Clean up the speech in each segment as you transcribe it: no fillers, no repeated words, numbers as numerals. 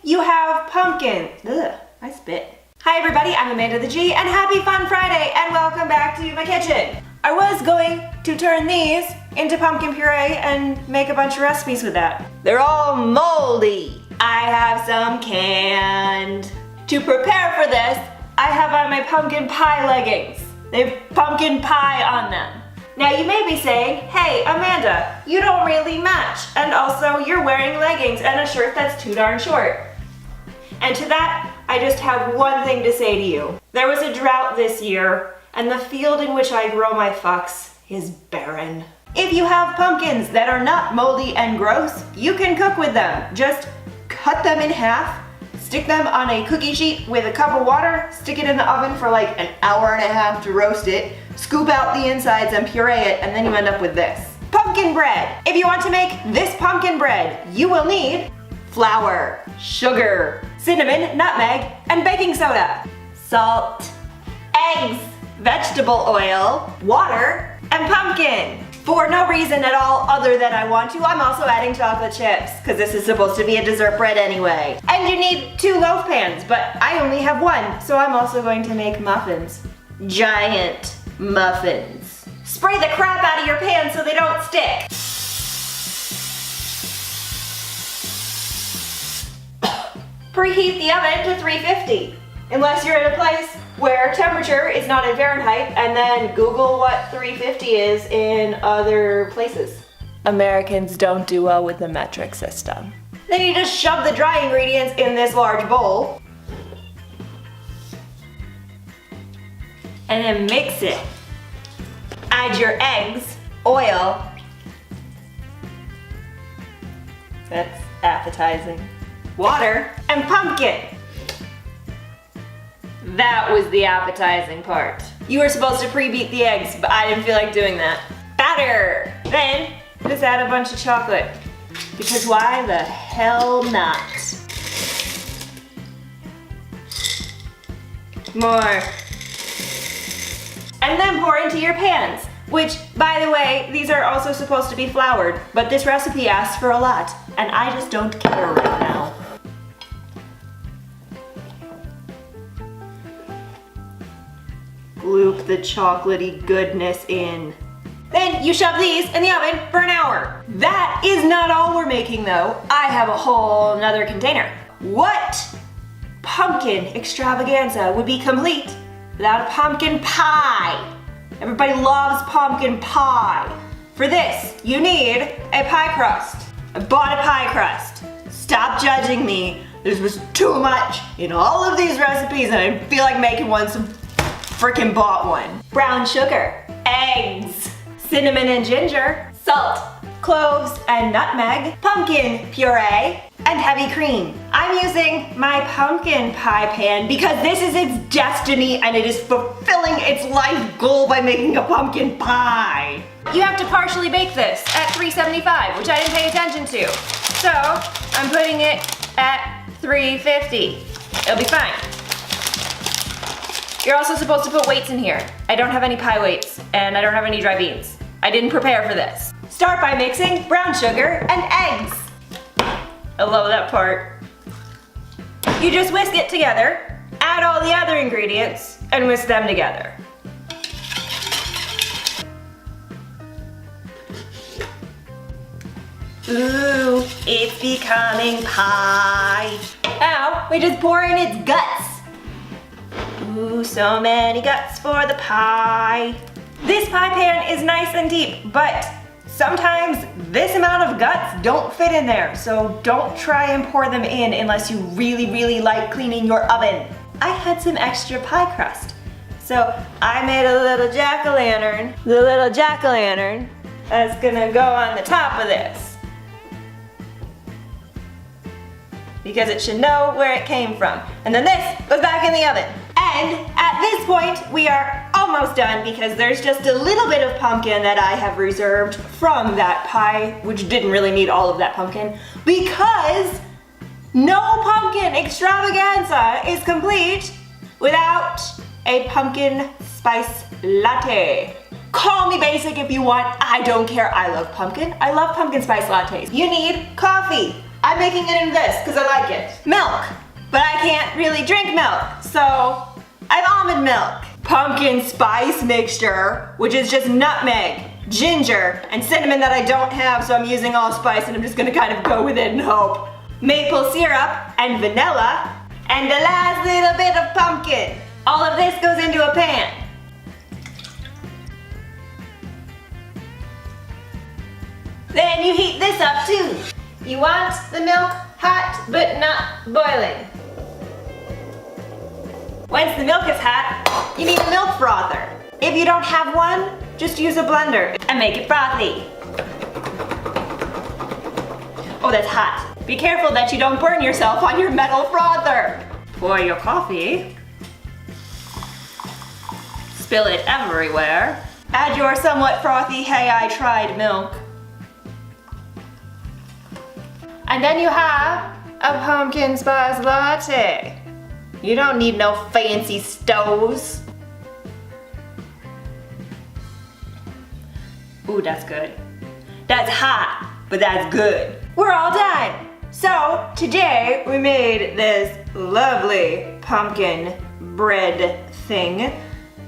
you have pumpkin. Ugh, I spit. Hi everybody, I'm Amanda the G, and happy Fun Friday, and welcome back to my kitchen. I was going to turn these into pumpkin puree and make a bunch of recipes with that. They're all moldy. I have some canned. To prepare for this, I have on my pumpkin pie leggings. They have pumpkin pie on them. Now you may be saying, hey Amanda, you don't really match, and also you're wearing leggings and a shirt that's too darn short. And to that, I just have one thing to say to you. There was a drought this year, and the field in which I grow my fucks is barren. If you have pumpkins that are not moldy and gross, you can cook with them. Just cut them in half, stick them on a cookie sheet with a cup of water, stick it in the oven for like an hour and a half to roast it, scoop out the insides and puree it, and then you end up with this. Pumpkin bread. If you want to make this pumpkin bread, you will need flour, sugar, cinnamon, nutmeg, and baking soda, salt, eggs, vegetable oil, water, and pumpkin. For no reason at all other than I want to, I'm also adding chocolate chips, because this is supposed to be a dessert bread anyway. And you need 2 loaf pans, but I only have 1, so I'm also going to make muffins. Giant muffins. Spray the crap out of your pans so they don't stick. Preheat the oven to 350. Unless you're in a place where temperature is not in Fahrenheit, and then Google what 350 is in other places. Americans don't do well with the metric system. Then you just shove the dry ingredients in this large bowl. And then mix it. Add your eggs, oil. That's appetizing. Water, and pumpkin. That was the appetizing part. You were supposed to pre-beat the eggs, but I didn't feel like doing that. Batter! Then, just add a bunch of chocolate. Because why the hell not? More. And then pour into your pans. Which, by the way, these are also supposed to be floured, but this recipe asks for a lot, and I just don't care right now. Loop the chocolatey goodness in. Then you shove these in the oven for an hour. That is not all we're making though. I have a whole nother container. What pumpkin extravaganza would be complete without a pumpkin pie? Everybody loves pumpkin pie. For this, you need a pie crust. I bought a pie crust. Stop judging me. There's just too much in all of these recipes and I feel like making one, so frickin' bought one. Brown sugar, eggs, cinnamon and ginger, salt, cloves and nutmeg, pumpkin puree, and heavy cream. I'm using my pumpkin pie pan because this is its destiny and it is fulfilling its life goal by making a pumpkin pie. You have to partially bake this at 375, which I didn't pay attention to. So I'm putting it at 350. It'll be fine. You're also supposed to put weights in here. I don't have any pie weights, and I don't have any dry beans. I didn't prepare for this. Start by mixing brown sugar and eggs. I love that part. You just whisk it together, add all the other ingredients, and whisk them together. Ooh, it's becoming pie. Now, we just pour in its guts. Ooh, so many guts for the pie. This pie pan is nice and deep, but sometimes this amount of guts don't fit in there, so don't try and pour them in unless you really like cleaning your oven. I had some extra pie crust, so I made a little jack-o'-lantern. The little jack-o'-lantern that's gonna go on the top of this, because it should know where it came from. And then this goes back in the oven. And at this point, we are almost done because there's just a little bit of pumpkin that I have reserved from that pie, which didn't really need all of that pumpkin, because no pumpkin extravaganza is complete without a pumpkin spice latte. Call me basic if you want, I don't care. I love pumpkin. I love pumpkin spice lattes. You need coffee, I'm making it in this because I like it. Milk, but I can't really drink milk, so I have almond milk. Pumpkin spice mixture, which is just nutmeg, ginger, and cinnamon that I don't have, so I'm using allspice and I'm just gonna kind of go with it and hope. Maple syrup and vanilla, and the last little bit of pumpkin. All of this goes into a pan. Then you heat this up too. You want the milk hot but not boiling. Once the milk is hot, you need a milk frother. If you don't have one, just use a blender and make it frothy. Oh, that's hot. Be careful that you don't burn yourself on your metal frother. Pour your coffee. Spill it everywhere. Add your somewhat frothy Hey I Tried milk. And then you have a pumpkin spice latte. You don't need no fancy stoves. Ooh, that's good. That's hot, but that's good. We're all done. So today we made this lovely pumpkin bread thing.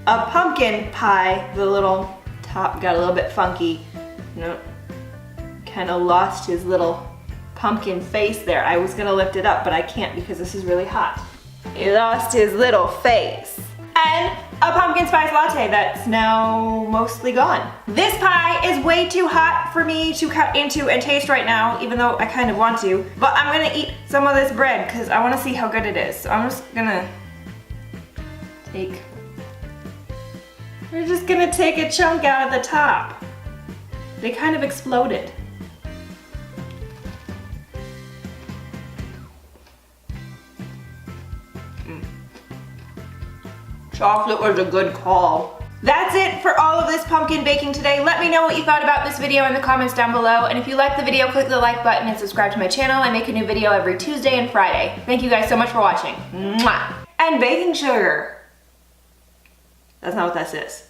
A pumpkin pie. The little top got a little bit funky. You know, kind of lost his little pumpkin face there. I was gonna lift it up, but I can't because this is really hot. He lost his little face. And a pumpkin spice latte that's now mostly gone. This pie is way too hot for me to cut into and taste right now, even though I kind of want to. But I'm gonna eat some of this bread because I wanna see how good it is. So I'm just gonna we're just gonna take a chunk out of the top. They kind of exploded. Chocolate was a good call. That's it for all of this pumpkin baking today. Let me know what you thought about this video in the comments down below. And if you like the video, click the like button and subscribe to my channel. I make a new video every Tuesday and Friday. Thank you guys so much for watching. Mwah! And baking sugar. That's not what that says.